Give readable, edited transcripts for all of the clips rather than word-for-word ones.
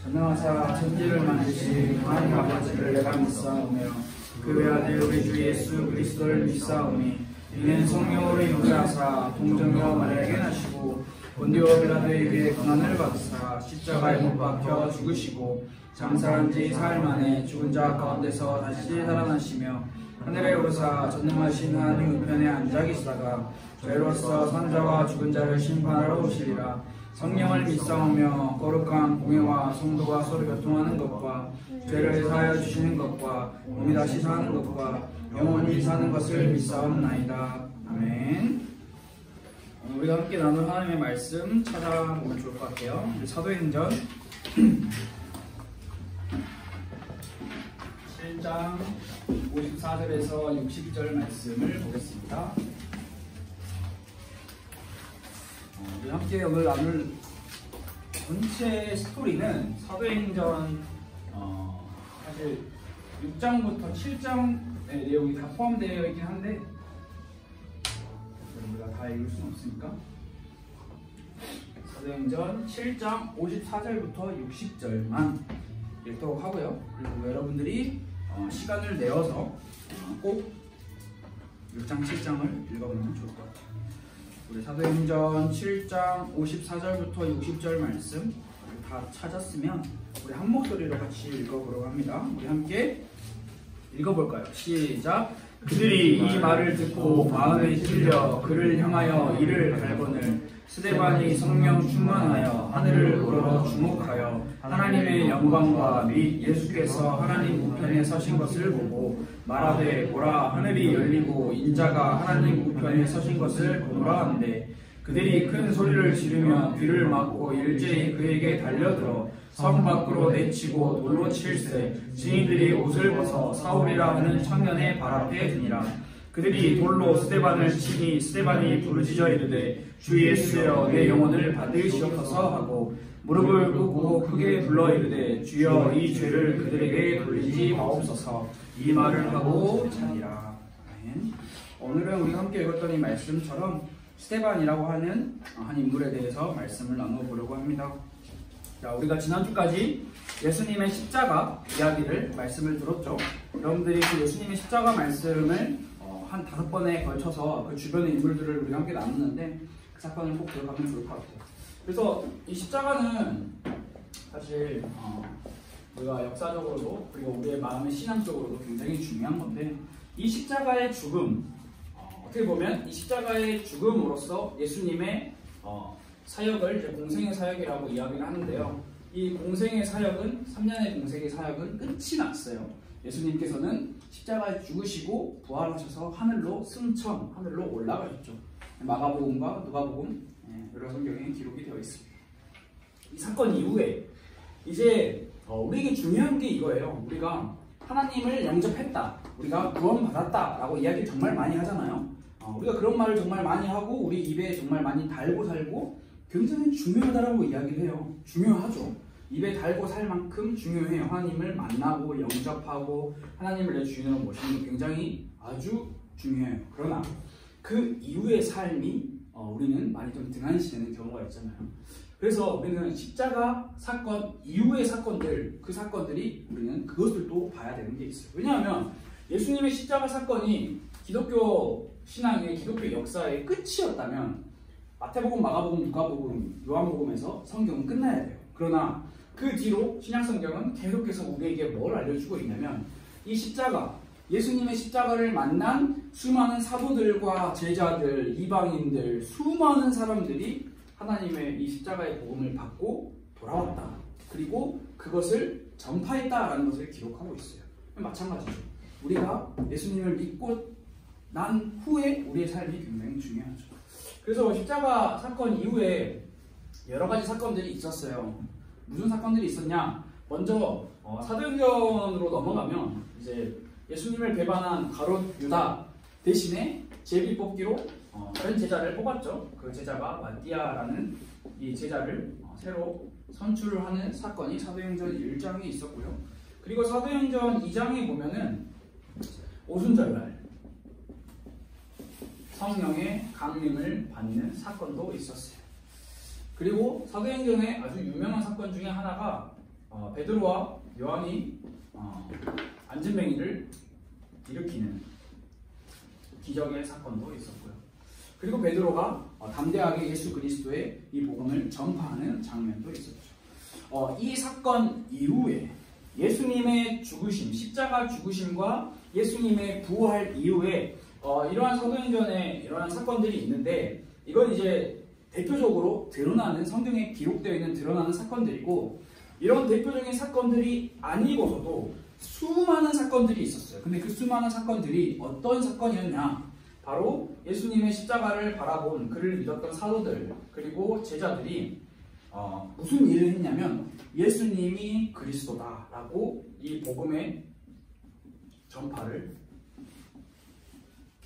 전능하사 천지를 만드신 하나님 아버지를 내가 믿사오며 그 외아들 우리 주 예수 그리스도를 믿사오니 이는 성령으로 인도하사 동정녀 마리아에게 나시고 본디오 빌라도에 의해 고난을 받으사 십자가에 못 박혀 죽으시고 장사한 지 사흘 만에 죽은 자 가운데서 다시 살아나시며 하늘에 오르사 전능하신 하나님 우편에 앉아 계시다가 죄로서 산자와 죽은 자를 심판하러 오시리라. 성령을 믿사오며 거룩한 공회와 성도가 서로 교통하는 것과 죄를 사하여 주시는 것과 몸이 다시 사는 것과 영원히 사는 것을 믿사옵나이다. 아멘. 우리가 함께 나눌 하나님의 말씀 찾아보면 좋을 것 같아요. 사도행전 7장 54절에서 60절 말씀을 보겠습니다. 우리 함께 오늘 나눌 전체 스토리는 사도행전 사실 6장부터 7장의 내용이 다 포함되어 있긴 한데 우리가 다 읽을 수는 없으니까 사도행전 7장 54절부터 60절만 읽도록 하고요. 그리고 여러분들이 시간을 내어서 꼭 6장 7장을 읽어보면 좋을 것 같아요. 우리 사도행전 7장 54절부터 60절 말씀 다 찾았으면 우리 한 목소리로 같이 읽어보려고 합니다. 우리 함께 읽어볼까요? 시작! 그들이 이 말을 듣고 마음에 찔려 그를 향하여 이를 갈거늘 스데반이 성령 충만하여 하늘을 우러러 주목하여 하나님의 영광과 및 예수께서 하나님 우편에 서신 것을 보고 말하되 보라 하늘이 열리고 인자가 하나님 우편에 서신 것을 보노라 하는데 그들이 큰 소리를 지르며 귀를 막고 일제히 그에게 달려들어 성 밖으로 내치고 돌로 칠세 증인들이 옷을 벗어 사울이라 하는 청년의 발 앞에 드니라. 그들이 돌로 스데반을 치니 스데반이 부르짖어 이르되 주 예수여 내 영혼을 받으시옵소서 하고 무릎을 꿇고 크게 불러 이르되 주여 이 죄를 그들에게 돌리지 마옵소서 이 말을 하고 자니라. 아멘. 오늘은 우리가 함께 읽었던 이 말씀처럼 스데반이라고 하는 한 인물에 대해서 말씀을 나눠보려고 합니다. 자, 우리가 지난주까지 예수님의 십자가 이야기를 말씀을 들었죠. 여러분들이 그 예수님의 십자가 말씀을 한 5번에 걸쳐서 그 주변의 인물들을 우리가 함께 나눴는데 그 사건을 꼭 기억하면 좋을 것 같아요. 그래서 이 십자가는 사실 우리가 역사적으로도 그리고 우리의 마음의 신앙적으로도 굉장히 중요한 건데 이 십자가의 죽음 어떻게 보면 이 십자가의 죽음으로써 예수님의 사역을 이제 공생의 사역이라고 이야기를 하는데요. 이 공생의 사역은 3년의 공생의 사역은 끝이 났어요. 예수님께서는 십자가에 죽으시고 부활하셔서 하늘로 승천, 하늘로 올라가셨죠. 마가복음과 누가복음 여러 성경에 기록이 되어 있습니다. 이 사건 이후에 이제 우리에게 중요한 게 이거예요. 우리가 하나님을 영접했다, 우리가 구원받았다라고 이야기 정말 많이 하잖아요. 우리가 그런 말을 정말 많이 하고 우리 입에 정말 많이 달고 살고 굉장히 중요하다라고 이야기를 해요. 중요하죠. 입에 달고 살 만큼 중요해요. 하나님을 만나고 영접하고 하나님을 내 주인으로 모시는 게 굉장히 아주 중요해요. 그러나 그 이후의 삶이 우리는 많이 좀 등한시되는 경우가 있잖아요. 그래서 우리는 십자가 사건 이후의 사건들, 그 사건들이 우리는 그것을 또 봐야 되는 게 있어요. 왜냐하면 예수님의 십자가 사건이 기독교 신앙의 기독교 역사의 끝이었다면 마태복음, 마가복음, 누가복음, 요한복음에서 성경은 끝나야 돼요. 그러나 그 뒤로 신약성경은 계속해서 우리에게 뭘 알려주고 있냐면 이 십자가, 예수님의 십자가를 만난 수많은 사도들과 제자들, 이방인들, 수많은 사람들이 하나님의 이 십자가의 복음을 받고 돌아왔다. 그리고 그것을 전파했다라는 것을 기록하고 있어요. 마찬가지죠. 우리가 예수님을 믿고 난 후에 우리의 삶이 굉장히 중요하죠. 그래서 십자가 사건 이후에 여러 가지 사건들이 있었어요. 무슨 사건들이 있었냐? 먼저 사도행전으로 넘어가면 이제 예수님을 배반한 가롯 유다 대신에 제비 뽑기로 다른 제자를 뽑았죠. 그 제자가 마띠아라는 이 제자를 새로 선출하는 사건이 사도행전 1장에 있었고요. 그리고 사도행전 2장에 보면은 오순절날 성령의 강림을 받는 사건도 있었어요. 그리고 사도행전의 아주 유명한 사건 중에 하나가 베드로와 요한이 안진뱅이를 일으키는 기적의 사건도 있었고요. 그리고 베드로가 담대하게 예수 그리스도의 이 복음을 전파하는 장면도 있었죠. 이 사건 이후에 예수님의 죽으심, 십자가 죽으심과 예수님의 부활 이후에 이러한 사도행전에 이러한 사건들이 있는데, 이건 이제 대표적으로 드러나는, 성경에 기록되어 있는 드러나는 사건들이고, 이런 대표적인 사건들이 아니고서도 수많은 사건들이 있었어요. 근데 그 수많은 사건들이 어떤 사건이었냐? 바로 예수님의 십자가를 바라본 그를 믿었던 사도들, 그리고 제자들이 무슨 일을 했냐면 예수님이 그리스도다라고 이 복음의 전파를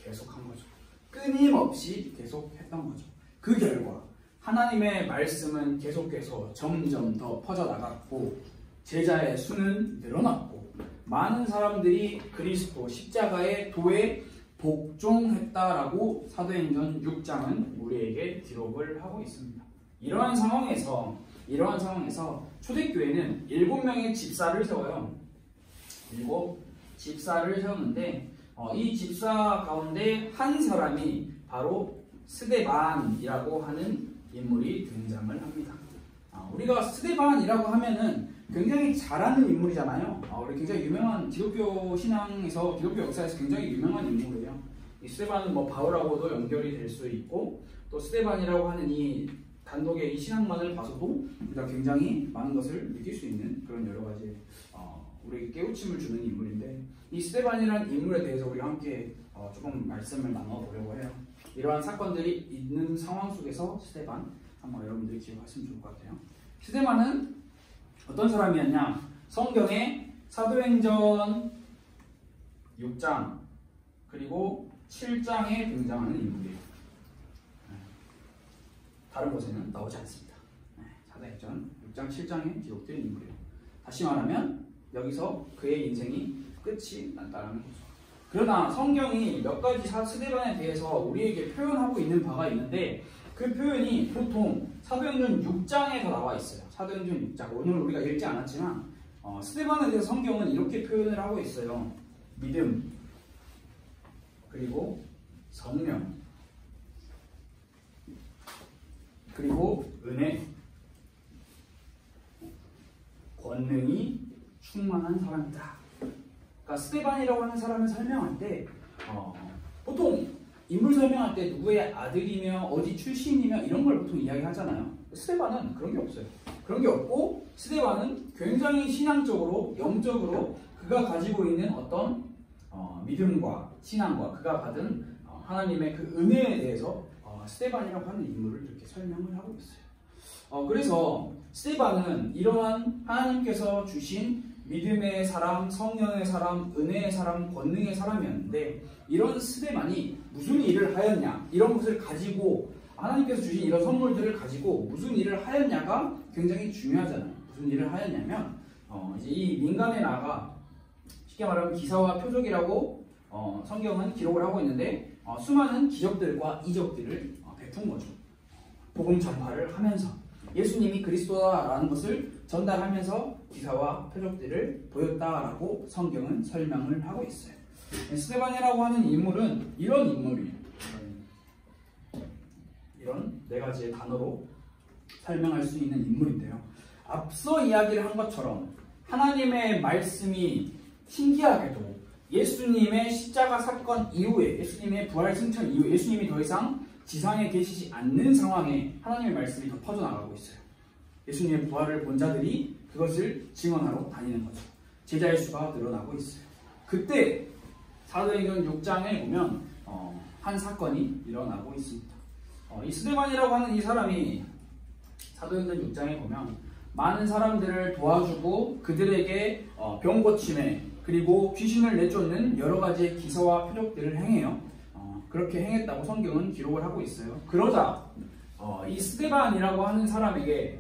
계속한 거죠. 끊임없이 계속했던 거죠. 그 결과 하나님의 말씀은 계속해서 점점 더 퍼져나갔고, 제자의 수는 늘어났고, 많은 사람들이 그리스도 십자가의 도에 복종했다라고 사도행전 6장은 우리에게 기록을 하고 있습니다. 이러한 상황에서 초대교회는 7명의 집사를 세워요. 7 집사를 세웠는데 이 집사 가운데 한 사람이 바로 스데반이라고 하는 인물이 등장을 합니다. 우리가 스데반이라고 하면은 굉장히 잘 아는 인물이잖아요. 우리 굉장히 유명한 기독교 신앙에서, 기독교 역사에서 굉장히 유명한 인물이에요. 이 스데반은 뭐 바울하고도 연결이 될 수 있고, 또 스데반이라고 하는 이 단독의 이 신앙만을 봐서도 우리가 굉장히 많은 것을 느낄 수 있는 그런 여러 가지 우리에게 깨우침을 주는 인물인데, 이 스데반이라는 인물에 대해서 우리가 함께 조금 말씀을 나눠보려고 해요. 이러한 사건들이 있는 상황 속에서 스데반 한번 여러분들이 기억하시면 좋을 것 같아요. 스데반은 어떤 사람이었냐? 성경에 사도행전 6장 그리고 7장에 등장하는 인물이에요. 다른 곳에는 나오지 않습니다. 사도행전 6장 7장에 기록된 인물이에요. 다시 말하면 여기서 그의 인생이 끝이 났다는 거죠. 그러나 성경이 몇 가지 스데반에 대해서 우리에게 표현하고 있는 바가 있는데, 그 표현이 보통 사도행전 6장에 다 나와 있어요. 사도행전 6장. 오늘 우리가 읽지 않았지만 스데반에 대해서 성경은 이렇게 표현을 하고 있어요. 믿음, 그리고 성령, 그리고 은혜, 권능이 충만한 사람이다. 그러니까 스데반이라고 하는 사람을 설명할 때 보통 인물 설명할 때 누구의 아들이며 어디 출신이며 이런 걸 보통 이야기하잖아요. 스데반은 그런 게 없어요. 그런 게 없고, 스데반은 굉장히 신앙적으로, 영적으로 그가 가지고 있는 어떤 믿음과 신앙과 그가 받은 하나님의 그 은혜에 대해서 스데반이라고 하는 인물을 이렇게 설명을 하고 있어요. 그래서 스데반은 이러한 하나님께서 주신 믿음의 사람, 성령의 사람, 은혜의 사람, 권능의 사람이었는데, 이런 스데반이 무슨 일을 하였냐, 이런 것을 가지고, 하나님께서 주신 이런 선물들을 가지고 무슨 일을 하였냐가 굉장히 중요하잖아요. 무슨 일을 하였냐면 이제 이 민간에 나가, 쉽게 말하면 기사와 표적이라고 성경은 기록을 하고 있는데, 수많은 기적들과 이적들을 베푼 거죠. 복음 전파를 하면서 예수님이 그리스도다라는 것을 전달하면서 기사와 표적들을 보였다라고 성경은 설명을 하고 있어요. 스데반이라고 하는 인물은 이런 인물이에요. 이런 네 가지의 단어로 설명할 수 있는 인물인데요. 앞서 이야기를 한 것처럼 하나님의 말씀이 신기하게도 예수님의 십자가 사건 이후에, 예수님의 부활 승천 이후에, 예수님이 더 이상 지상에 계시지 않는 상황에 하나님의 말씀이 더 퍼져나가고 있어요. 예수님의 부활을 본 자들이 그것을 증언하러 다니는 거죠. 제자의 수가 늘어나고 있어요. 그때 사도행전 6장에 보면 한 사건이 일어나고 있습니다. 이 스데반이라고 하는 이 사람이 사도행전 6장에 보면 많은 사람들을 도와주고 그들에게 병 고침에, 그리고 귀신을 내쫓는 여러 가지의 기사와 표적들을 행해요. 그렇게 행했다고 성경은 기록을 하고 있어요. 그러자 이 스데반이라고 하는 사람에게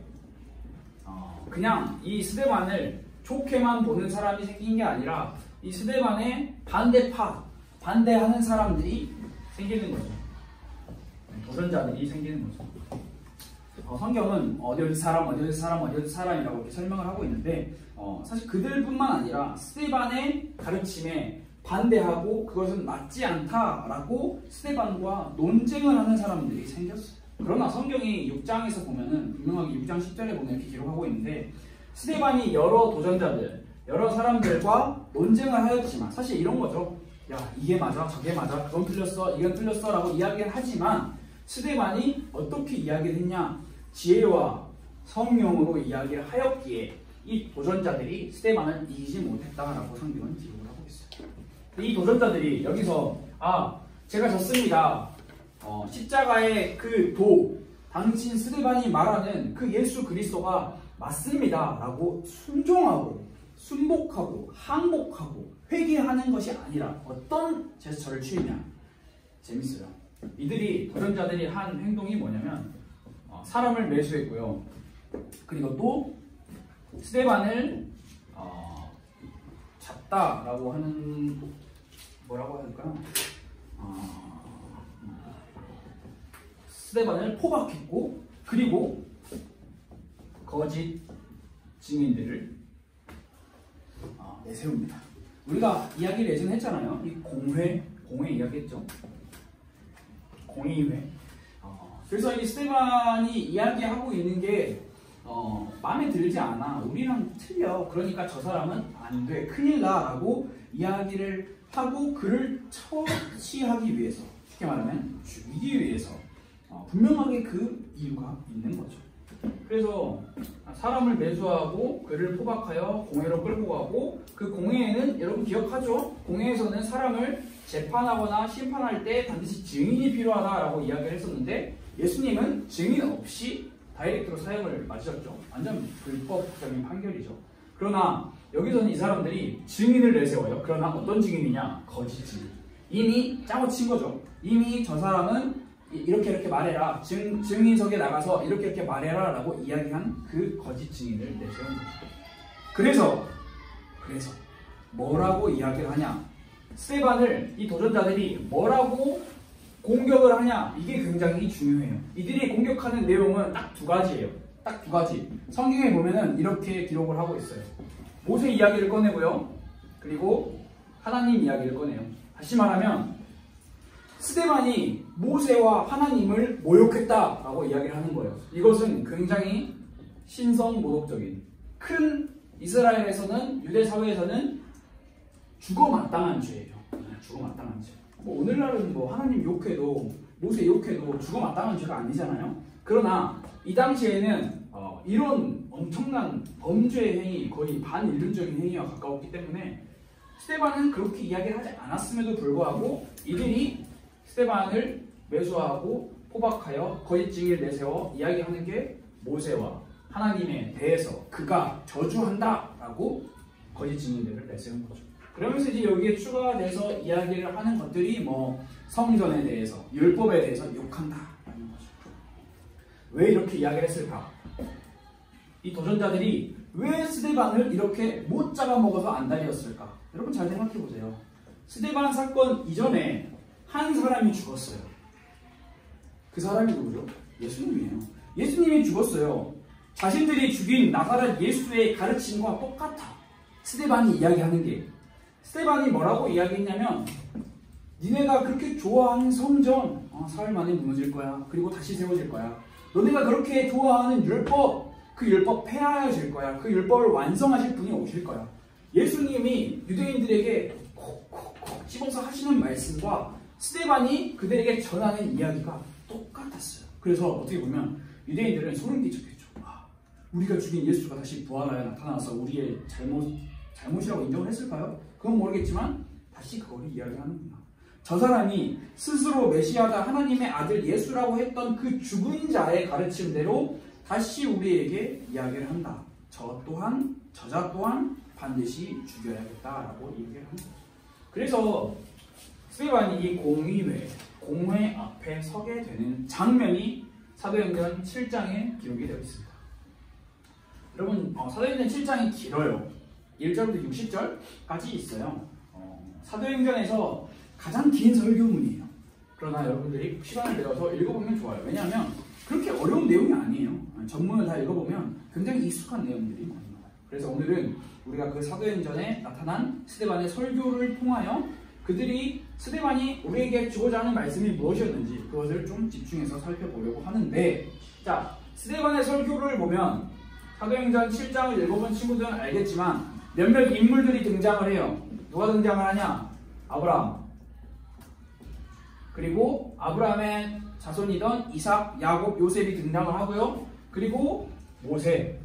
그냥 이 스데반을 좋게만 보는 사람이 생긴 게 아니라 이 스데반의 반대하는 사람들이 생기는 거죠. 도전자들이 생기는 거죠. 성경은 어디 사람, 어디 사람, 어디 사람이라고 이렇게 설명을 하고 있는데 사실 그들뿐만 아니라 스데반의 가르침에 반대하고 그것은 맞지 않다라고 스데반과 논쟁을 하는 사람들이 생겼어요. 그러나 성경이 6장에서 보면은 분명하게 6장 10절에 보면 이렇게 기록하고 있는데 스데반이 여러 도전자들, 여러 사람들과 논쟁을 하였지만 사실 이런 거죠. 야, 이게 맞아, 저게 맞아, 그건 틀렸어, 이건 틀렸어 라고 이야기를 하지만 스데반이 어떻게 이야기를 했냐? 지혜와 성령으로 이야기를 하였기에 이 도전자들이 스데반을 이기지 못했다라고 성경은 기록을 하고 있어요. 이 도전자들이 여기서 제가 졌습니다. 십자가의 그 당신 스데반이 말하는 그 예수 그리스도가 맞습니다 라고 순종하고 순복하고 항복하고 회개하는 것이 아니라 어떤 제스처를 취했냐? 재밌어요. 이들이 도전자들이 한 행동이 뭐냐면 사람을 매수했고요. 그리고 또 스데반을 잡다라고 하는 뭐라고 해야 될까요? 스데반을 포박했고 그리고 거짓 증인들을 내세웁니다. 우리가 이야기를 예전에 했잖아요. 이 공회 이야기했죠. 공의회. 그래서 이 스데반이 이야기하고 있는 게 마음에 들지 않아. 우리랑 틀려. 그러니까 저 사람은 안 돼. 큰일 나라고 이야기를 하고 그를 처치하기 위해서, 쉽게 말하면 죽이기 위해서 분명하게 그 이유가 있는 거죠. 그래서 사람을 매수하고 그를 포박하여 공회로 끌고 가고 그 공회에는 여러분 기억하죠? 공회에서는 사람을 재판하거나 심판할 때 반드시 증인이 필요하다라고 이야기를 했었는데 예수님은 증인 없이 다이렉트로 사형을 맞으셨죠. 완전 불법적인 판결이죠. 그러나 여기서는 이 사람들이 증인을 내세워요. 그러나 어떤 증인이냐? 거짓 증인. 이미 짜고 친 거죠. 이미 저 사람은 이렇게 말해라. 증인석에 나가서 이렇게 말해라 라고 이야기한 그 거짓 증인을 내세운 거죠. 그래서 뭐라고 이야기를 하냐? 스데반을 이 도전자들이 뭐라고 공격을 하냐? 이게 굉장히 중요해요. 이들이 공격하는 내용은 딱 두 가지예요. 딱 두 가지. 성경에 보면은 이렇게 기록을 하고 있어요. 모세 이야기를 꺼내고요. 그리고 하나님 이야기를 꺼내요. 다시 말하면 스데반이 모세와 하나님을 모욕했다라고 이야기를 하는 거예요. 이것은 굉장히 신성모독적인, 큰 이스라엘에서는, 유대 사회에서는 죽어마땅한 죄예요. 죽어마땅한 죄. 오늘날은 하나님 욕해도, 모세 욕해도 죽어마땅한 죄가 아니잖아요. 그러나 이 당시에는 이런 엄청난 범죄 행위, 거의 반인륜적인 행위와 가까웠기 때문에 스데반은 그렇게 이야기를 하지 않았음에도 불구하고 이들이 스데반을 매수하고 포박하여 거짓 증인을 내세워 이야기하는 게 모세와 하나님에 대해서 그가 저주한다라고 거짓 증인들을 내세운 거죠. 그러면서 이제 여기에 추가돼서 이야기를 하는 것들이 성전에 대해서, 율법에 대해서 욕한다라는 거죠. 왜 이렇게 이야기를 했을까? 이 도전자들이 왜 스데반을 이렇게 못 잡아먹어서 안달이었을까? 여러분 잘 생각해 보세요. 스데반 사건 이전에 한 사람이 죽었어요. 그 사람이 누구죠? 예수님이에요. 예수님이 죽었어요. 자신들이 죽인 나사렛 예수의 가르침과 똑같아. 스데반이 이야기하는 게. 스데반이 뭐라고 이야기했냐면 니네가 그렇게 좋아하는 성전 사흘 만에 무너질 거야. 그리고 다시 세워질 거야. 너네가 그렇게 좋아하는 율법, 그 율법 폐하여질 거야. 그 율법을 완성하실 분이 오실 거야. 예수님이 유대인들에게 콕콕콕 집어서 하시는 말씀과 스데반이 그들에게 전하는 이야기가 똑같았어요. 그래서 어떻게 보면 유대인들은 소름 끼쳤겠죠. 우리가 죽인 예수가 다시 부활하여 나타나서 우리의 잘못이라고 인정을 했을까요? 그건 모르겠지만 다시 그거를 이야기하는구나. 저 사람이 스스로 메시아가 하나님의 아들 예수라고 했던 그 죽은 자의 가르침대로 다시 우리에게 이야기를 한다. 저자 또한 반드시 죽여야겠다라고 얘기를 합니다. 그래서 스데반이 이 공회 앞에 서게 되는 장면이 사도행전 7장에 기록이 되어 있습니다. 여러분 사도행전 7장이 길어요. 1절부터 60절까지 있어요. 사도행전에서 가장 긴 설교문이에요. 그러나 여러분들이 시간을 내어서 읽어보면 좋아요. 왜냐하면 그렇게 어려운 내용이 아니에요. 전문을 다 읽어보면 굉장히 익숙한 내용들이 많이 나와요. 그래서 오늘은 우리가 그 사도행전에 나타난 스데반의 설교를 통하여 그들이 스데반이 우리에게 주고자 하는 말씀이 무엇이었는지 그것을 좀 집중해서 살펴보려고 하는데, 자, 스데반의 설교를 보면 사도행전 7장을 읽어본 친구들은 알겠지만 몇몇 인물들이 등장을 해요. 누가 등장을 하냐? 아브라함, 그리고 아브라함의 자손이던 이삭, 야곱, 요셉이 등장을 하고요. 그리고 모세,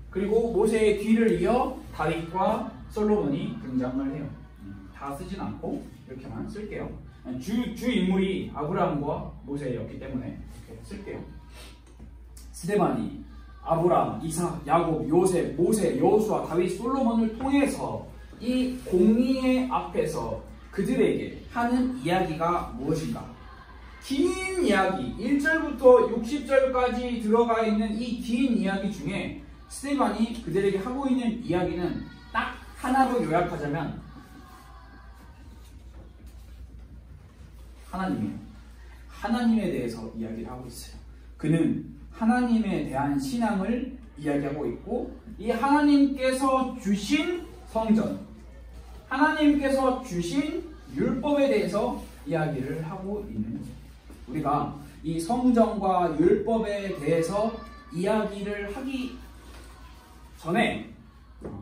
그리고 모세의 뒤를 이어 다윗과 솔로몬이 등장을 해요. 다 쓰진 않고 이렇게만 쓸게요. 주 인물이 아브라함과 모세였기 때문에 이렇게 쓸게요. 스데반이 아브라함, 이삭, 야곱, 요셉, 모세, 여호수아, 다윗, 솔로몬을 통해서 이 공의의 앞에서 그들에게 하는 이야기가 무엇인가? 긴 이야기, 1절부터 60절까지 들어가 있는 이 긴 이야기 중에 스데반이 그들에게 하고 있는 이야기는 딱 하나로 요약하자면 하나님이에요. 하나님에 대해서 이야기를 하고 있어요. 그는 하나님에 대한 신앙을 이야기하고 있고, 이 하나님께서 주신 성전, 하나님께서 주신 율법에 대해서 이야기를 하고 있는 거죠. 우리가 이 성전과 율법에 대해서 이야기를 하기 전에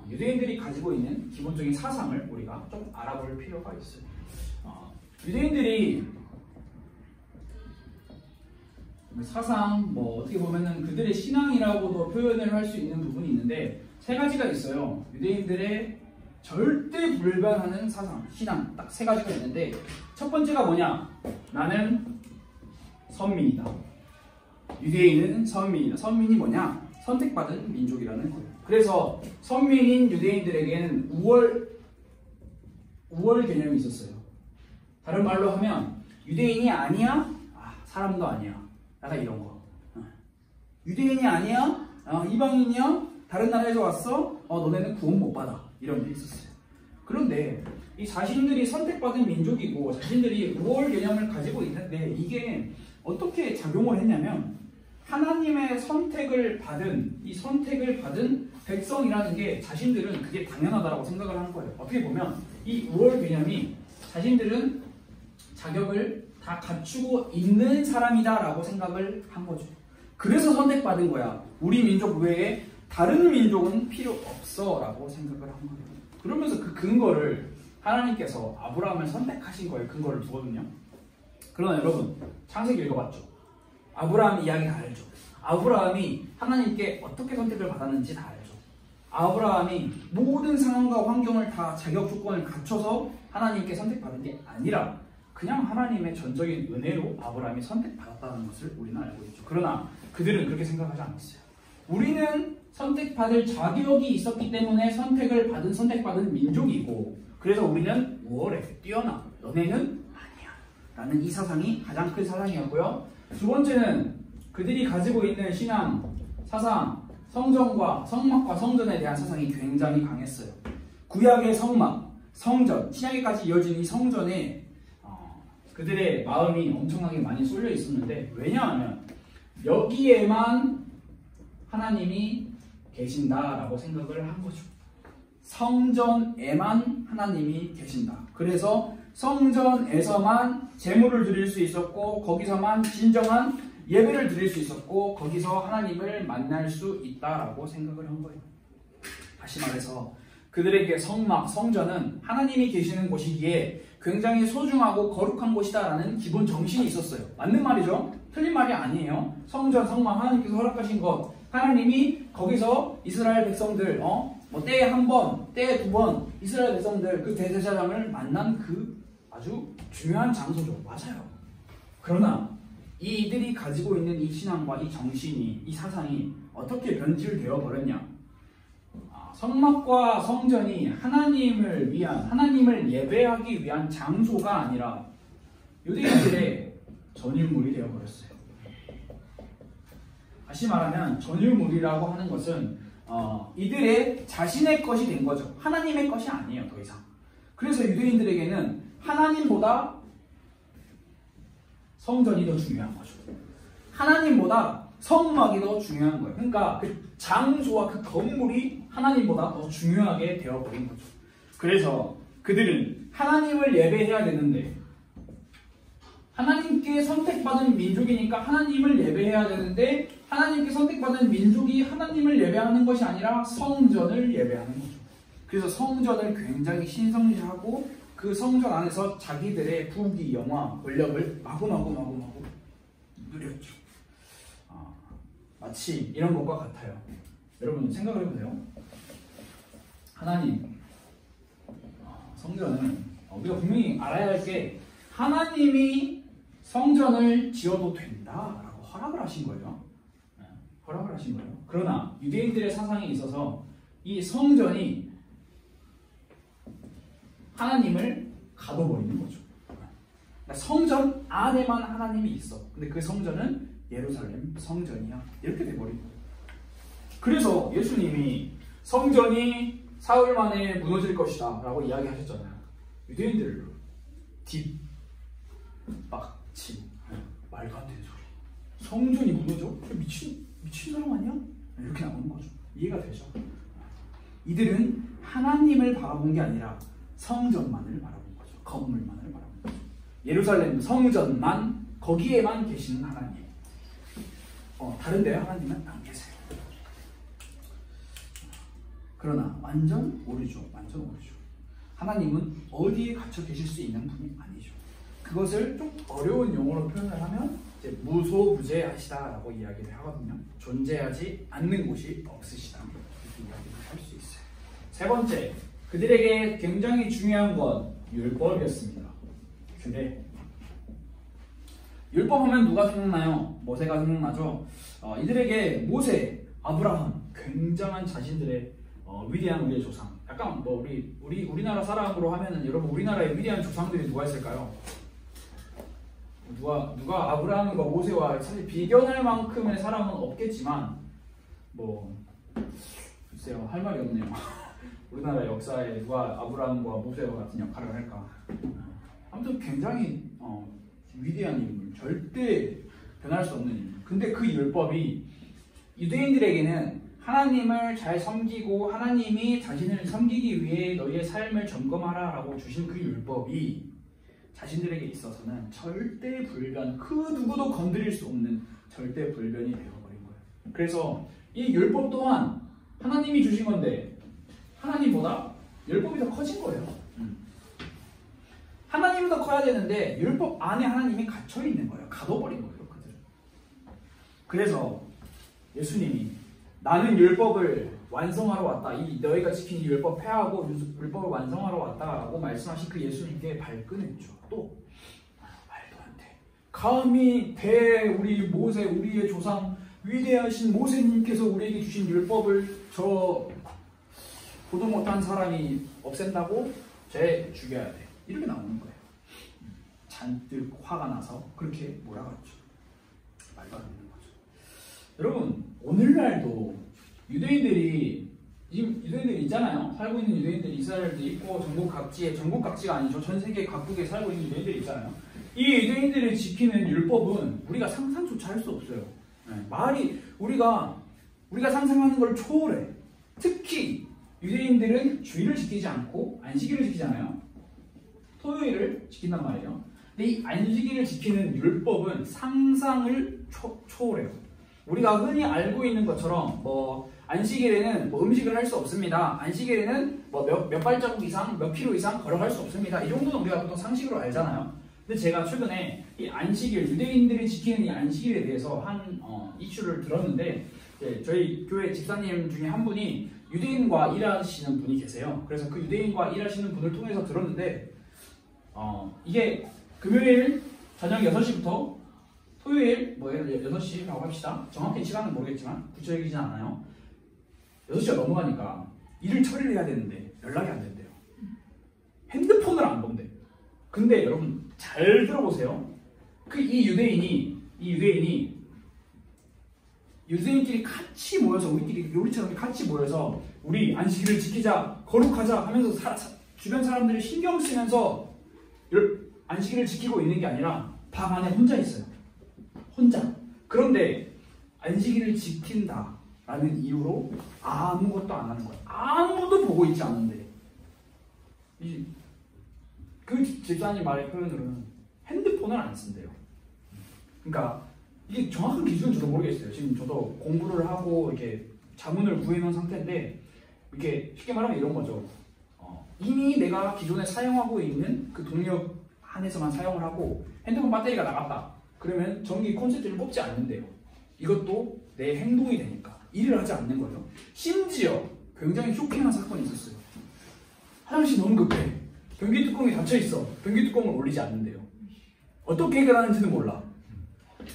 유대인들이 가지고 있는 기본적인 사상을 우리가 좀 알아볼 필요가 있어요. 유대인들이 사상, 어떻게 보면은 그들의 신앙이라고도 표현을 할 수 있는 부분이 있는데, 세 가지가 있어요. 유대인들의 절대 불변하는 사상, 신앙, 딱 세 가지가 있는데, 첫 번째가 뭐냐? 나는 선민이다. 유대인은 선민이다. 선민이 뭐냐? 선택받은 민족이라는 거예요. 그래서 선민인 유대인들에게는 우월 개념이 있었어요. 다른 말로 하면 유대인이 아니야? 사람도 아니야. 약간 이런 거. 유대인이 아니야? 이방인이야? 다른 나라에서 왔어? 너네는 구원 못 받아. 이런 게 있었어요. 그런데 이 자신들이 선택받은 민족이고 자신들이 우월 개념을 가지고 있는데, 이게 어떻게 작용을 했냐면, 하나님의 선택을 받은 백성이라는 게 자신들은 그게 당연하다고 생각을 하는 거예요. 어떻게 보면 이 우월 개념이 자신들은 자격을 다 갖추고 있는 사람이다라고 생각을 한 거죠. 그래서 선택받은 거야. 우리 민족 외에 다른 민족은 필요 없어 라고 생각을 한 거예요. 그러면서 그 근거를 하나님께서 아브라함을 선택하신 거에 근거를 두거든요. 그러나 여러분, 창세기 읽어봤죠? 아브라함 이야기 다 알죠? 아브라함이 하나님께 어떻게 선택을 받았는지 다 알죠? 아브라함이 모든 상황과 환경을 다 자격 조건을 갖춰서 하나님께 선택받은 게 아니라 그냥 하나님의 전적인 은혜로 아브라함이 선택받았다는 것을 우리는 알고 있죠. 그러나 그들은 그렇게 생각하지 않았어요. 우리는 선택받을 자격이 있었기 때문에 선택받은 민족이고, 그래서 우리는 우월해, 뛰어나, 너네는 아니야 라는 이 사상이 가장 큰 사상이었고요. 두 번째는 그들이 가지고 있는 신앙, 사상, 성막과 성전에 대한 사상이 굉장히 강했어요. 구약의 성막, 성전, 신약에까지 이어진 이 성전에 그들의 마음이 엄청나게 많이 쏠려 있었는데, 왜냐하면 여기에만 하나님이 계신다라고 생각을 한 거죠. 성전에만 하나님이 계신다. 그래서 성전에서만 제물을 드릴 수 있었고, 거기서만 진정한 예배를 드릴 수 있었고, 거기서 하나님을 만날 수 있다라고 생각을 한 거예요. 다시 말해서 그들에게 성막, 성전은 하나님이 계시는 곳이기에 굉장히 소중하고 거룩한 곳이다라는 기본 정신이 있었어요. 맞는 말이죠? 틀린 말이 아니에요. 성전, 성막, 하나님께서 허락하신 것, 하나님이 거기서 이스라엘 백성들, 때에 한 번, 때에 두 번 이스라엘 백성들, 그 대제사장을 만난 그 아주 중요한 장소죠. 맞아요. 그러나 이들이 가지고 있는 이 신앙과 이 정신이, 이 사상이 어떻게 변질되어 버렸냐? 성막과 성전이 하나님을 예배하기 위한 장소가 아니라 유대인들의 전유물이 되어버렸어요. 다시 말하면 전유물이라고 하는 것은 이들의 자신의 것이 된 거죠. 하나님의 것이 아니에요, 더 이상. 그래서 유대인들에게는 하나님보다 성전이 더 중요한 거죠. 하나님보다 성막이 더 중요한 거예요. 그러니까 그 장소와 그 건물이 하나님보다 더 중요하게 되어버린 거죠. 그래서 그들은 하나님을 예배해야 되는데, 하나님께 선택받은 민족이니까 하나님을 예배해야 되는데, 하나님께 선택받은 민족이 하나님을 예배하는 것이 아니라 성전을 예배하는 거죠. 그래서 성전을 굉장히 신성시하고 그 성전 안에서 자기들의 부귀, 영화, 권력을 마구마구 누렸죠. 마치 이런 것과 같아요. 여러분 생각을 해보세요. 하나님, 성전은 우리가 분명히 알아야 할 게, 하나님이 성전을 지어도 된다라고 허락을 하신 거예요. 허락을 하신 거예요. 그러나 유대인들의 사상에 있어서 이 성전이 하나님을 가둬버리는 거죠. 그러니까 성전 안에만 하나님이 있어. 근데 그 성전은 예루살렘 성전이야. 이렇게 돼버린 거예요. 그래서 예수님이 성전이 사흘 만에 무너질 것이다 라고 이야기하셨잖아요. 유대인들을 뒷박침, 말도 안 되는 소리. 성전이 무너져? 미친 사람 아니야? 이렇게 나오는 거죠. 이해가 되죠? 이들은 하나님을 바라본 게 아니라 성전만을 바라본 거죠. 건물만을 바라본 거죠. 예루살렘 성전만, 거기에만 계시는 하나님. 다른 데에 하나님은 안 계세요. 그러나 완전 오류죠. 완전 오류죠. 하나님은 어디에 갇혀 계실 수 있는 분이 아니죠. 그것을 좀 어려운 용어로 표현을 하면 이제 무소부재하시다라고 이야기를 하거든요. 존재하지 않는 곳이 없으시다. 이렇게 이야기를 할 수 있어요. 세 번째, 그들에게 굉장히 중요한 건 율법이었습니다. 규례. 율법하면 누가 생각나요? 모세가 생각나죠. 이들에게 모세, 아브라함, 굉장한 자신들의 위대한 우리의 조상. 약간 뭐 우리나라 사람으로 하면은 여러분 우리나라의 위대한 조상들이 누가 있을까요? 누가 아브라함과 모세와 사실 비견할 만큼의 사람은 없겠지만 뭐 글쎄요, 할 말이 없네요. 우리나라 역사에 누가 아브라함과 모세와 같은 역할을 할까? 아무튼 굉장히 위대한 인물, 절대 변할 수 없는 인물. 근데 그 율법이 유대인들에게는 하나님을 잘 섬기고 하나님이 자신을 섬기기 위해 너희의 삶을 점검하라 라고 주신 그 율법이 자신들에게 있어서는 절대 불변, 그 누구도 건드릴 수 없는 절대 불변이 되어버린 거예요. 그래서 이 율법 또한 하나님이 주신 건데 하나님보다 율법이 더 커진 거예요. 하나님보다 커야 되는데 율법 안에 하나님이 갇혀 있는 거예요. 가둬버린 거예요, 그들은. 그래서 예수님이 나는 율법을 완성하러 왔다. 이 너희가 지킨 율법 폐하고 율법을 완성하러 왔다라고 말씀하신 그 예수님께 발끈했죠. 또 말도 안 돼. 감히 우리 모세, 우리의 조상 위대하신 모세님께서 우리에게 주신 율법을 저 보도 못한 사람이 없앤다고 쟤 죽여야 돼. 이렇게 나오는 거예요. 잔뜩 화가 나서 그렇게 몰아갔죠. 말도 안 되는 거죠. 여러분, 오늘날도 유대인들이 있잖아요. 살고 있는 유대인들이 이스라엘도 있고 전국 각지가 아니죠. 전 세계 각국에 살고 있는 유대인들이 있잖아요. 이 유대인들이 지키는 율법은 우리가 상상조차 할 수 없어요. 말이 우리가 상상하는 걸 초월해. 특히 유대인들은 주일을 지키지 않고 안식일을 지키잖아요. 토요일을 지킨단 말이에요. 근데 이 안식일을 지키는 율법은 상상을 초월해요. 우리가 흔히 알고 있는 것처럼 안식일에는 음식을 할 수 없습니다. 안식일에는 몇 발자국 이상, 몇 킬로 이상 걸어갈 수 없습니다. 이 정도는 우리가 보통 상식으로 알잖아요. 근데 제가 최근에 이 안식일, 유대인들이 지키는 이 안식일에 대해서 한 이슈를 들었는데, 저희 교회 집사님 중에 한 분이 유대인과 일하시는 분이 계세요. 그래서 그 유대인과 일하시는 분을 통해서 들었는데, 이게 금요일 저녁 6시부터 토요일 예를 6시라고 합시다. 정확히 시간은 모르겠지만 구체적이진 않아요. 6시가 넘어가니까 일을 처리를 해야 되는데 연락이 안 된대요. 핸드폰을 안 본대. 근데 여러분 잘 들어보세요. 이 유대인끼리 같이 모여서 우리처럼 같이 모여서 우리 안식일을 지키자, 거룩하자 하면서 주변 사람들이 신경 쓰면서 안식일을 지키고 있는 게 아니라 방 안에 혼자 있어요. 혼자. 그런데 안식일을 지킨다라는 이유로 아무것도 안 하는 거예요. 아무도 보고 있지 않은데. 그 집사님 말의 표현으로는 핸드폰을 안 쓴대요. 그러니까 이게 정확한 기준은 저도 모르겠어요. 지금 저도 공부를 하고 이렇게 자문을 구해놓은 상태인데, 이게 쉽게 말하면 이런 거죠. 이미 내가 기존에 사용하고 있는 그 동력 안에서만 사용을 하고 핸드폰 배터리가 나갔다. 그러면 전기 콘센트를 뽑지 않는데요. 이것도 내 행동이 되니까 일을 하지 않는 거예요. 심지어 굉장히 쇼킹한 사건이 있었어요. 화장실 너무 급해. 변기 뚜껑이 닫혀 있어. 변기 뚜껑을 올리지 않는데요. 어떻게 해결하는지는 몰라.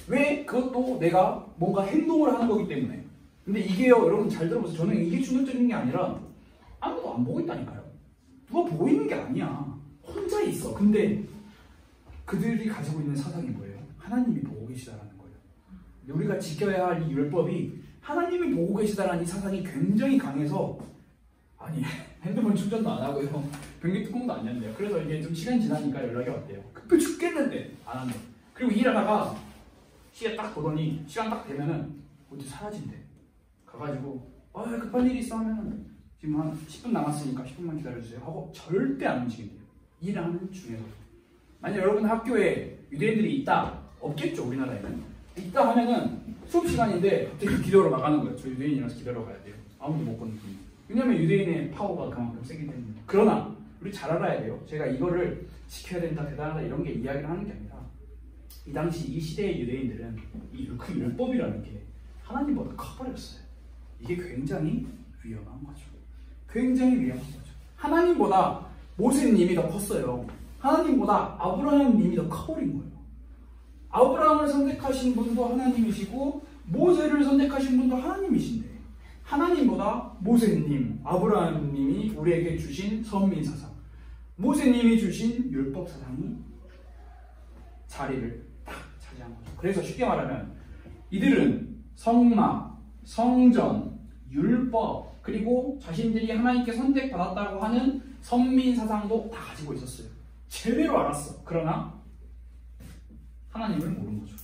왜? 그것도 내가 뭔가 행동을 하는 거기 때문에. 근데 이게요, 여러분 잘 들어보세요. 저는 이게 충격적인 게 아니라 아무도 안 보고 있다니까요. 누가 보고 있는 게 아니야. 혼자 있어. 근데 그들이 가지고 있는 사상이 뭐예요? 하나님이 보고 계시다라는 거예요. 우리가 지켜야 할 이 율법이 하나님이 보고 계시다라는 이 사상이 굉장히 강해서, 아니 핸드폰 충전도 안 하고요, 변기 뚜껑도 안 연대요. 그래서 이게 좀 시간이 지나니까 연락이 왔대요. 급해 죽겠는데 안 한대. 그리고 일하다가 시계 딱 보더니 시간 딱 되면은 어디 사라진대. 가가지고 급한 일이 있어 하면은 지금 한 10분 남았으니까 10분만 기다려주세요 하고 절대 안 움직인대요. 일하는 중에서. 만약 여러분 학교에 유대인들이 있다, 없겠죠 우리나라에는. 있다 하면은 수업 시간인데 갑자기 기도하러 나가는 거예요. 저 유대인이라서 기다려 가야 돼요. 아무도 못 걷는 분이. 왜냐면 유대인의 파워가 그만큼 세기 때문에. 그러나 우리 잘 알아야 돼요. 제가 이거를 지켜야 된다, 대단하다 이런 게 이야기를 하는 게 아니라, 이 당시 이 시대의 유대인들은 그 율법이라는 게 하나님보다 커버렸어요. 이게 굉장히 위험한 거죠. 굉장히 위험한 거죠. 하나님보다 모세님이 더 컸어요. 하나님보다 아브라함님이 더 커버린 거예요. 아브라함을 선택하신 분도 하나님이시고 모세를 선택하신 분도 하나님이신데, 하나님보다 모세님, 아브라함님이 우리에게 주신 선민사상, 모세님이 주신 율법사상이 자리를 딱 차지한 거죠. 그래서 쉽게 말하면 이들은 성막, 성전, 율법, 그리고 자신들이 하나님께 선택받았다고 하는 선민사상도 다 가지고 있었어요. 제대로 알았어. 그러나 하나님을 모르는 거죠.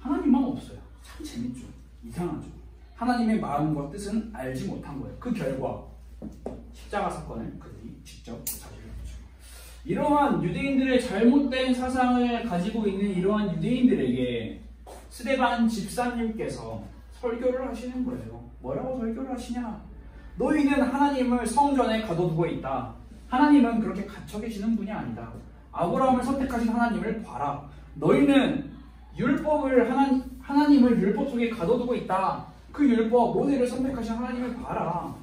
하나님만 없어요. 참 재밌죠. 이상하죠. 하나님의 마음과 뜻은 알지 못한 거예요. 그 결과 십자가 사건을 그들이 직접 자시를 했죠. 이러한 유대인들의 잘못된 사상을 가지고 있는 이러한 유대인들에게 스데반 집사님께서 설교를 하시는 거예요. 뭐라고 설교를 하시냐? 너희는 하나님을 성전에 가둬두고 있다. 하나님은 그렇게 갇혀 계시는 분이 아니다. 아브라함을 선택하신 하나님을 봐라. 너희는 율법을 하나님을 율법 속에 가둬두고 있다. 그 율법, 모세를 선택하신 하나님을 봐라.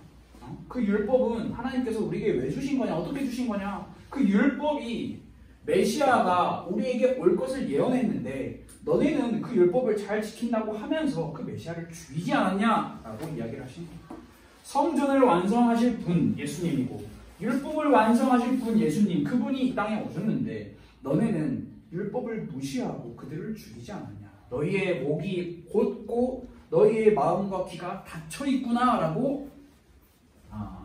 그 율법은 하나님께서 우리에게 왜 주신 거냐? 어떻게 주신 거냐? 그 율법이 메시아가 우리에게 올 것을 예언했는데, 너네는 그 율법을 잘 지킨다고 하면서 그 메시아를 죽이지 않았냐? 라고 이야기를 하신 거예요. 성전을 완성하실 분 예수님이고 율법을 완성하실 분 예수님, 그분이 이 땅에 오셨는데 너네는 율법을 무시하고 그들을 죽이지 않았냐? 너희의 목이 곧고 너희의 마음과 귀가 닫혀 있구나 라고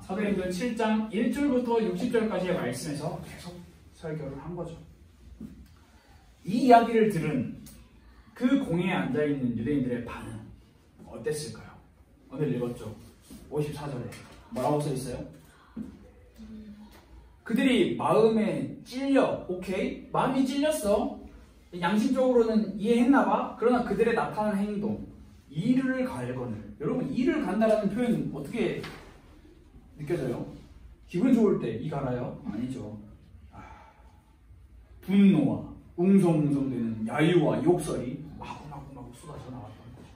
사도행전 7장 1절부터 60절까지의 말씀에서 계속 설교를 한 거죠. 이 이야기를 들은 그 공회에 앉아있는 유대인들의 반응 어땠을까요? 오늘 읽었죠? 54절에 뭐라고 써 있어요? 그들이 마음에 찔려, 오케이? 마음이 찔렸어. 양심적으로는 이해했나봐. 그러나 그들의 나타난 행동, 이를 갈거늘. 여러분, 이를 간다라는 표현 어떻게 느껴져요? 기분 좋을 때 이 갈아요? 아니죠. 분노와 웅성웅성되는 야유와 욕설이 마구마구 쏟아져 나왔던 거죠.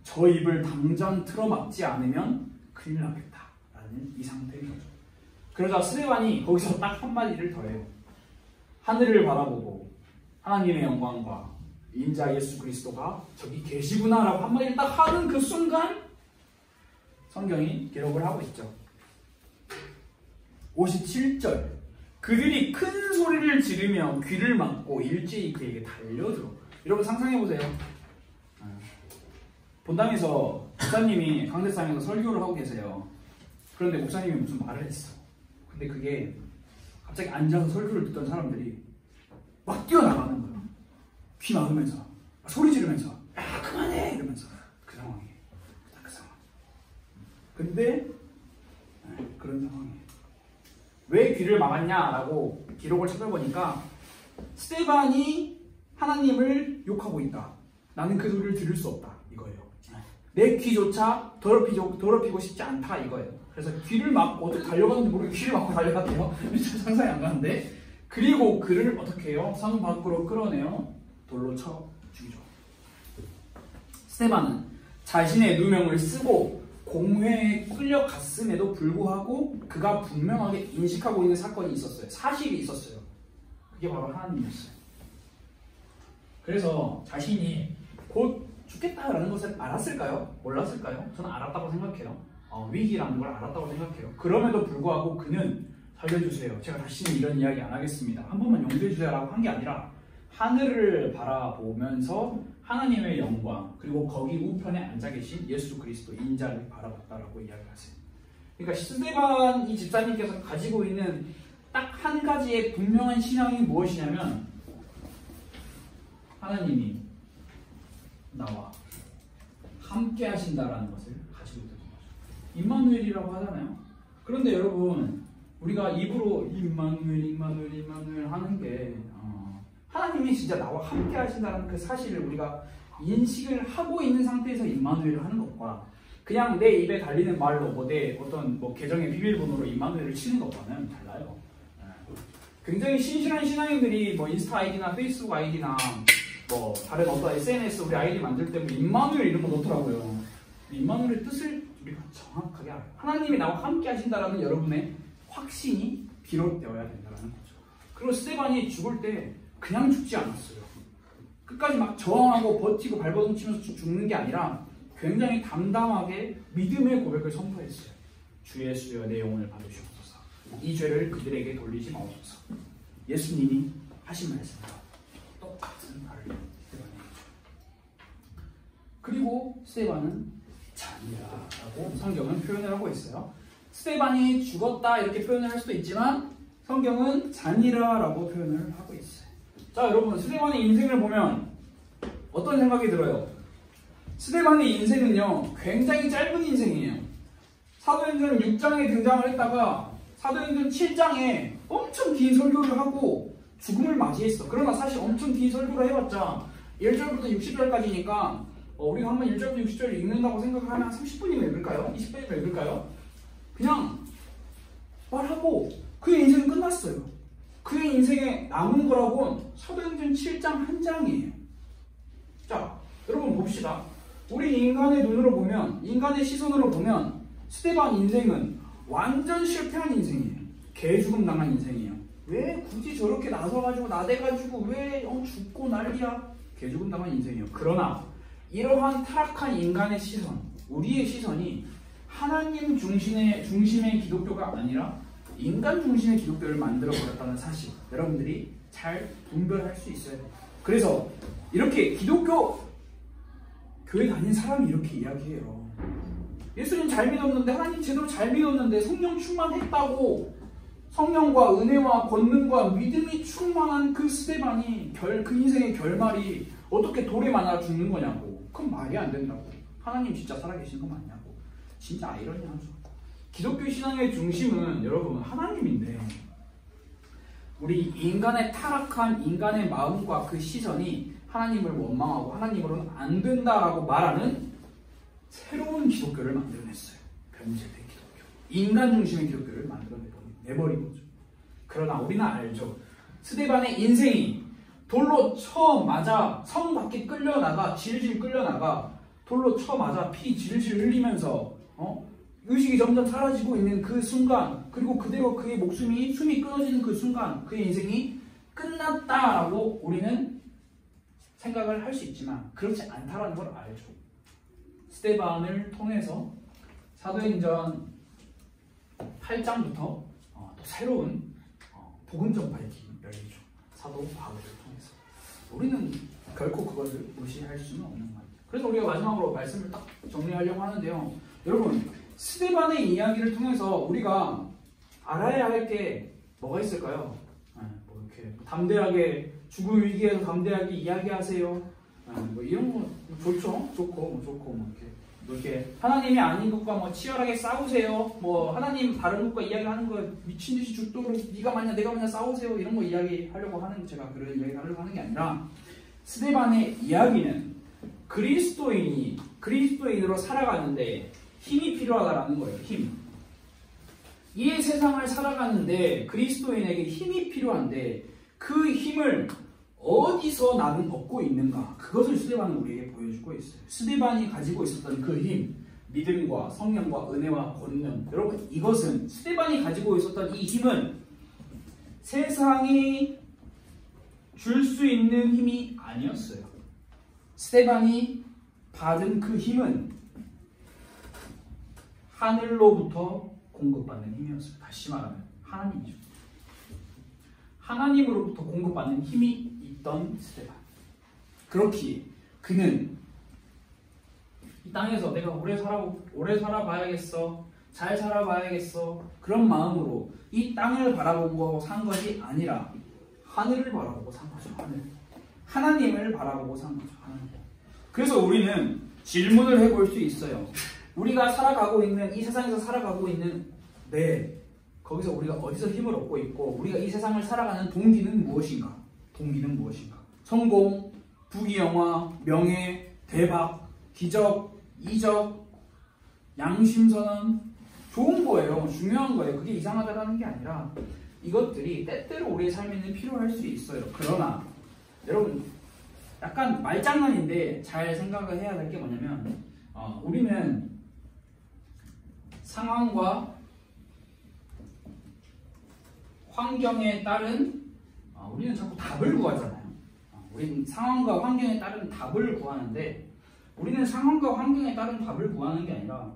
저 입을 당장 틀어막지 않으면 큰일 나겠다라는 이 상태인 거죠. 그러자 스데반이 거기서 딱 한마디를 더해요. 하늘을 바라보고 하나님의 영광과 인자 예수 그리스도가 저기 계시구나 라고 한마디를 딱 하는 그 순간 성경이 기록을 하고 있죠. 57절, 그들이 큰 소리를 지르며 귀를 막고 일제히 그에게 달려들어. 여러분 상상해보세요. 본당에서 목사님이 강대상에서 설교를 하고 계세요. 그런데 목사님이 무슨 말을 했어. 근데 그게 갑자기 앉아서 설교를 듣던 사람들이 막 뛰어나가는 거예요. 귀 막으면서 소리 지르면서 야 그만해 이러면서 그 상황이에요. 딱 그 상황. 근데 그런 상황이에요. 왜 귀를 막았냐라고 기록을 찾아보니까 스데반이 하나님을 욕하고 있다. 나는 그 소리를 들을 수 없다. 이거예요. 내 귀조차 더럽히고 싶지 않다. 이거예요. 그래서 귀를 막고 어떻게 달려가는지 모르게 귀를 막고 달려갔대요. 상상이 안 가는데. 그리고 그를 어떻게 해요? 성 밖으로 끌어내어 돌로 쳐 죽이죠. 스데반은 자신의 누명을 쓰고 공회에 끌려갔음에도 불구하고 그가 분명하게 인식하고 있는 사건이 있었어요. 사실이 있었어요. 그게 바로 하나님이었어요. 그래서 자신이 곧 죽겠다라는 것을 알았을까요? 몰랐을까요? 저는 알았다고 생각해요. 위기라는 걸 알았다고 생각해요. 그럼에도 불구하고 그는 살려주세요. 제가 다시는 이런 이야기 안 하겠습니다. 한 번만 용서해주세요 라고 한 게 아니라 하늘을 바라보면서 하나님의 영광 그리고 거기 우편에 앉아 계신 예수 그리스도 인자를 바라봤다라고 이야기하세요. 그러니까 스데반 이 집사님께서 가지고 있는 딱 한 가지의 분명한 신앙이 무엇이냐면 하나님이 나와 함께 하신다라는 것을 가지고 있다는 거죠. 임마누엘이라고 하잖아요. 그런데 여러분 우리가 입으로 임마누엘 하는 게 하나님이 진짜 나와 함께 하신다는 그 사실을 우리가 인식을 하고 있는 상태에서 임마누엘을 하는 것과 그냥 내 입에 달리는 말로 내 어떤 계정의 비밀번호로 임마누엘을 치는 것과는 달라요. 굉장히 신실한 신앙인들이 인스타 아이디나 페이스북 아이디나 다른 어떤 SNS 우리 아이디 만들 때 임마누엘 이런 거 넣더라고요. 임마누엘의 뜻을 우리가 정확하게 알아요. 하나님이 나와 함께 하신다라는 여러분의 확신이 비롯되어야 된다는 거죠. 그리고 스데반이 죽을 때 그냥 죽지 않았어요. 끝까지 막 저항하고 버티고 발버둥 치면서 죽는 게 아니라 굉장히 담담하게 믿음의 고백을 선포했어요. 주 예수여 내 영혼을 받으시옵소서. 이 죄를 그들에게 돌리지 마옵소서. 예수님이 하신 말씀과 똑같은 말을 스데반에게. 그리고 스데반은 잔이라고 성경은 표현을 하고 있어요. 스데반이 죽었다 이렇게 표현을 할 수도 있지만 성경은 잔이라라고 표현을 하고 있어요. 자 여러분 스데반의 인생을 보면 어떤 생각이 들어요? 스데반의 인생은요 굉장히 짧은 인생이에요. 사도행전 6장에 등장을 했다가 사도행전 7장에 엄청 긴 설교를 하고 죽음을 맞이했어. 그러나 사실 엄청 긴 설교를 해봤자 1절부터 60절까지니까 우리가 한번 1절부터 60절을 읽는다고 생각하면 한 30분이면 읽을까요? 20분이면 읽을까요? 그냥 말하고 그의 인생은 끝났어요. 그의 인생에 남은 거라고는 사도행전 7장 한 장이에요. 자, 여러분 봅시다. 우리 인간의 눈으로 보면, 인간의 시선으로 보면 스데반 인생은 완전 실패한 인생이에요. 개죽음 당한 인생이에요. 왜 굳이 저렇게 나서가지고 나대가지고 왜 죽고 난리야? 개죽음 당한 인생이에요. 그러나 이러한 타락한 인간의 시선, 우리의 시선이 하나님 중심의 기독교가 아니라 인간 중심의 기독교를 만들어버렸다는 사실 여러분들이 잘 분별할 수 있어요. 그래서 이렇게 기독교 교회 다닌 사람이 이렇게 이야기해요. 예수님 잘 믿었는데 하나님 제대로 잘 믿었는데 성령 충만했다고 성령과 은혜와 권능과 믿음이 충만한 그 스데반이 그 인생의 결말이 어떻게 돌에 맞아 죽는 거냐고. 그건 말이 안 된다고. 하나님 진짜 살아계신 거 맞냐고. 진짜 아이러니하죠. 기독교 신앙의 중심은 여러분 하나님인데 우리 인간의 타락한 인간의 마음과 그 시선이 하나님을 원망하고 하나님으로는 안 된다라고 말하는 새로운 기독교를 만들어냈어요. 변질된 기독교. 인간 중심의 기독교를 만들어내버린 거죠. 그러나 우리는 알죠. 스데반의 인생이 돌로 쳐맞아 성 밖에 끌려나가 질질 끌려나가 돌로 쳐맞아 피 질질 흘리면서 의식이 점점 사라지고 있는 그 순간 그리고 그대로 그의 숨이 끊어지는 그 순간 그의 인생이 끝났다라고 우리는 생각을 할 수 있지만 그렇지 않다라는 걸 알죠. 스데반을 통해서 사도행전 8장부터 또 새로운 복음 전파의 길이 열리죠. 사도 바울을 통해서. 우리는 결코 그것을 무시할 수는 없는 것 같아요. 그래서 우리가 마지막으로 말씀을 딱 정리하려고 하는데요. 여러분 스데반의 이야기를 통해서 우리가 알아야 할 게 뭐가 있을까요? 이렇게 담대하게 죽음 위기에서 담대하게 이야기하세요. 뭐 이런 거 좋죠. 좋고 뭐 이렇게 하나님이 아닌 것과 뭐 치열하게 싸우세요. 뭐 하나님 다른 것과 이야기하는 거 미친 듯이 죽도록 네가 맞냐 내가 맞냐 싸우세요. 이런 거 이야기하려고 하는 제가 그런 이야기 하려고 하는 게 아니라 스데반의 이야기는 그리스도인으로 살아가는데 힘이 필요하다라는 거예요. 힘. 이 세상을 살아가는데 그리스도인에게 힘이 필요한데 그 힘을 어디서 나는 얻고 있는가? 그것을 스데반은 우리에게 보여주고 있어요. 스데반이 가지고 있었던 그 힘, 믿음과 성령과 은혜와 권능. 여러분, 이것은 스데반이 가지고 있었던 이 힘은 세상이 줄 수 있는 힘이 아니었어요. 스데반이 받은 그 힘은 하늘로부터 공급받는 힘이었어요. 다시 말하면 하나님이죠. 하나님으로부터 공급받는 힘이 있던 스데반. 그렇기에 그는 이 땅에서 내가 오래 살아봐야겠어, 잘 살아봐야겠어 그런 마음으로 이 땅을 바라보고 산 것이 아니라 하늘을 바라보고 산 거죠. 하나님을 바라보고 산 거죠. 하나님. 그래서 우리는 질문을 해볼 수 있어요. 우리가 살아가고 있는 이 세상에서 살아가고 있는 거기서 우리가 어디서 힘을 얻고 있고 우리가 이 세상을 살아가는 동기는 무엇인가? 성공, 부귀영화, 명예, 대박, 기적, 이적, 양심선언 좋은 거예요. 중요한 거예요. 그게 이상하다라는 게 아니라 이것들이 때때로 우리의 삶에는 필요할 수 있어요. 그러나 여러분 약간 말장난인데 잘 생각을 해야 될 게 뭐냐면 우리는 상황과 환경에 따른 우리는 자꾸 답을 구하잖아요. 우리는 상황과 환경에 따른 답을 구하는데 우리는 상황과 환경에 따른 답을 구하는 게 아니라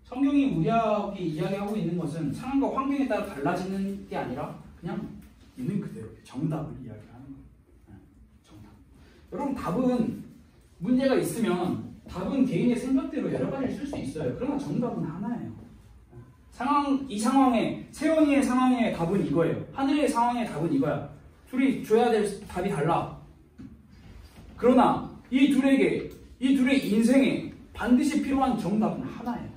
성경이 우리에게 이야기하고 있는 것은 상황과 환경에 따라 달라지는 게 아니라 그냥 있는 그대로 정답을 이야기하는 거예요. 정답. 여러분 답은 문제가 있으면 답은 개인의 생각대로 여러 가지를 쓸 수 있어요. 그러나 정답은 하나예요. 이 상황에 세원이의 상황의 답은 이거예요. 하늘의 상황의 답은 이거야. 둘이 줘야 될 답이 달라. 그러나 이 둘의 인생에 반드시 필요한 정답은 하나예요.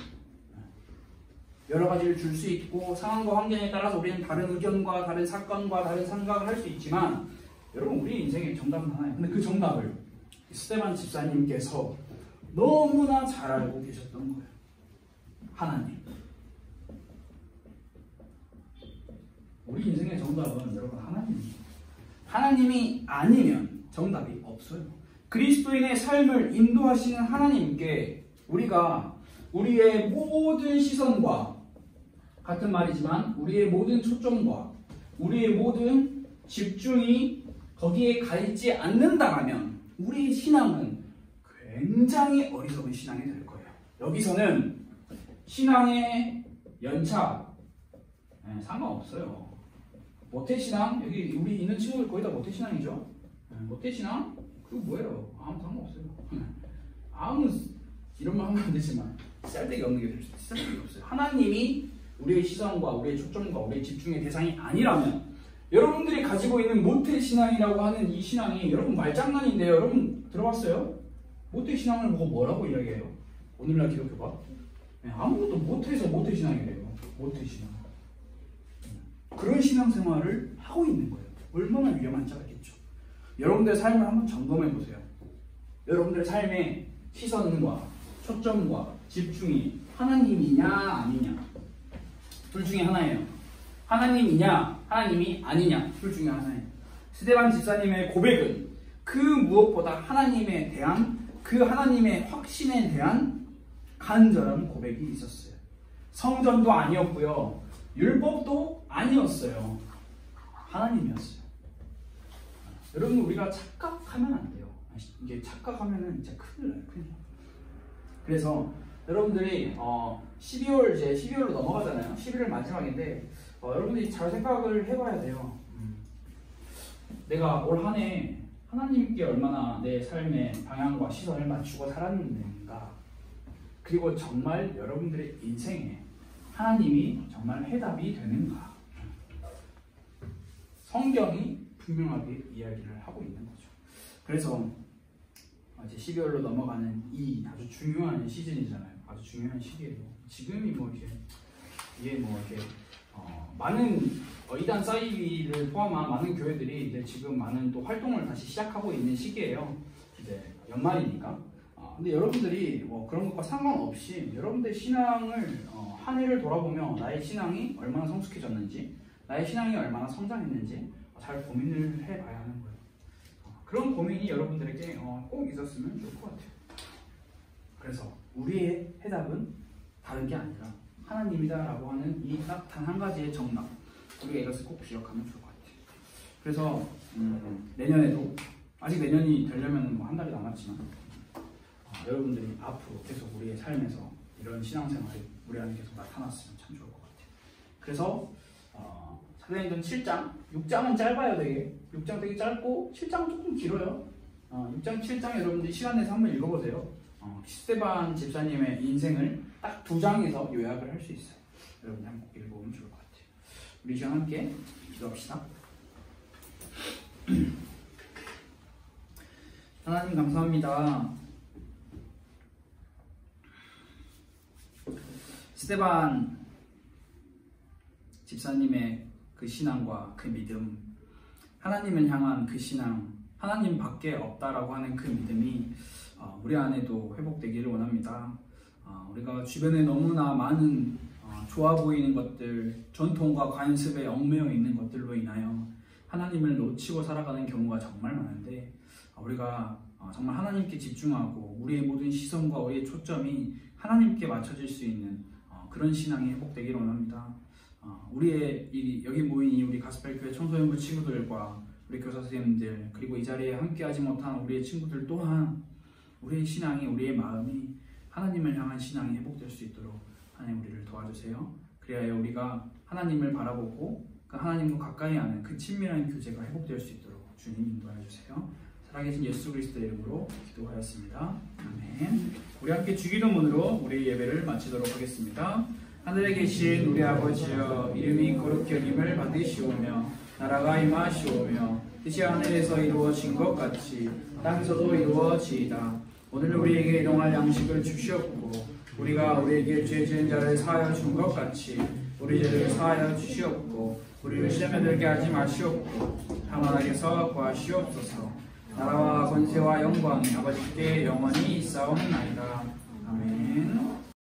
여러 가지를 줄 수 있고 상황과 환경에 따라서 우리는 다른 의견과 다른 사건과 다른 생각을 할 수 있지만 여러분 우리 인생의 정답은 하나예요. 근데 그 정답을 스데반 집사님께서 너무나 잘 알고 계셨던 거예요. 하나님. 우리 인생의 정답은 여러분 하나님입니다. 하나님이 아니면 정답이 없어요. 그리스도인의 삶을 인도하시는 하나님께 우리가 우리의 모든 시선과 같은 말이지만 우리의 모든 초점과 우리의 모든 집중이 거기에 가 있지 않는다면 우리의 신앙은 굉장히 어리석은 신앙이 될 거예요. 여기서는 신앙의 연차 상관없어요. 모태신앙, 여기 우리 있는 친구들 거의 다 모태신앙이죠. 모태신앙? 그거 뭐예요? 아무 상관없어요. 아무 이런 말 하면 안 되지만 쓸데기 없는 게 될 수 있어요. 쓸데기 없어요. 하나님이 우리의 시선과 우리의 초점과 우리의 집중의 대상이 아니라면 여러분들이 가지고 있는 모태신앙이라고 하는 이 신앙이 여러분 말장난인데요. 여러분 들어봤어요? 모태신앙을 보고 뭐라고 이야기해요? 오늘날 기독교가? 아무것도 못해서 모태신앙이래요. 모태신앙. 그런 신앙생활을 하고 있는 거예요. 얼마나 위험한지 알겠죠. 여러분들의 삶을 한번 점검해 보세요. 여러분들의 삶의 시선과 초점과 집중이 하나님이냐 아니냐 둘 중에 하나예요. 하나님이냐 하나님이 아니냐 둘 중에 하나예요. 스데반 집사님의 고백은 그 무엇보다 하나님에 대한 그 하나님의 확신에 대한 간절한 고백이 있었어요. 성전도 아니었고요. 율법도 아니었어요. 하나님이었어요. 여러분 우리가 착각하면 안 돼요. 이게 착각하면은 진짜 큰일 나요. 큰일 나요. 그래서 여러분들이 12월로 넘어가잖아요. 11월 마지막인데 여러분들이 잘 생각을 해봐야 돼요. 내가 올 한 해 하나님께 얼마나 내 삶의 방향과 시선을 맞추고 살았는가. 그리고 정말 여러분들의 인생에 하나님이 정말 해답이 되는가. 성경이 분명하게 이야기를 하고 있는 거죠. 그래서 이제 12월로 넘어가는 이 아주 중요한 시즌이잖아요. 아주 중요한 시기예요. 지금이 뭐 이게 뭐 이렇게 많은 이단 사이비를 포함한 많은 교회들이 이제 지금 많은 또 활동을 다시 시작하고 있는 시기예요. 이제 연말이니까. 근데 여러분들이 뭐 그런 것과 상관없이 여러분들의 신앙을 한 해를 돌아보며 나의 신앙이 얼마나 성숙해졌는지, 나의 신앙이 얼마나 성장했는지 잘 고민을 해봐야 하는 거예요. 그런 고민이 여러분들에게 꼭 있었으면 좋을 것 같아요. 그래서 우리의 해답은 다른 게 아니라 하나님이다라고 하는 이 딱 단 한 가지의 정답, 우리가 이것을 꼭 기억하면 좋을 것 같아요. 그래서 내년에도 아직 내년이 되려면 뭐 한 달이 남았지만 여러분들이 앞으로 계속 우리의 삶에서 이런 신앙생활이 우리 안에 계속 나타났으면 참 좋을 것 같아요. 그래서 사도행전 7장, 6장은 짧아요. 되게 6장 되게 짧고 7장은 조금 길어요. 6장, 7장 여러분들이 시간 내서 한번 읽어보세요. 스데반 집사님의 인생을 딱 2장에서 요약을 할 수 있어요. 여러분이 한번 꼭 읽어보면 좋을 것 같아요. 우리 시간 함께 기도합시다. 하나님 감사합니다. 스데반 집사님의 그 신앙과 그 믿음, 하나님을 향한 그 신앙, 하나님 밖에 없다라고 하는 그 믿음이 우리 안에도 회복되기를 원합니다. 우리가 주변에 너무나 많은 좋아 보이는 것들, 전통과 관습에 얽매여 있는 것들로 인하여 하나님을 놓치고 살아가는 경우가 정말 많은데, 우리가 정말 하나님께 집중하고 우리의 모든 시선과 우리의 초점이 하나님께 맞춰질 수 있는 그런 신앙이 회복되기를 원합니다. 여기 모인 우리 가스펠교회 청소년부 친구들과 우리 교사 선생님들, 그리고 이 자리에 함께하지 못한 우리의 친구들 또한 우리의 신앙이, 우리의 마음이 하나님을 향한 신앙이 회복될 수 있도록 하나님 우리를 도와주세요. 그래야 우리가 하나님을 바라보고 그 하나님과 가까이 하는 그 친밀한 교제가 회복될 수 있도록 주님 인도하여 주세요. 살아계신 예수 그리스도의 이름으로 기도하였습니다. 아멘. 우리 함께 주기도문으로 우리 예배를 마치도록 하겠습니다. 하늘에 계신 우리 아버지여, 이름이 거룩히 여김을 받으시오며 나라가 임하시오며 뜻이 하늘에서 이루어진 것 같이 땅에서도 이루어지이다. 오늘 우리에게 일용할 양식을 주시옵고 우리가 우리에게 죄 지은 자를 사하여 준 것 같이 우리 죄를 사하여 주시옵고 우리를 시험에 들게 하지 마시옵고 다만 악에서 구하시옵소서. 나라와 권세와 영광이 아버지께 영원히 있사옵나이다. 아멘.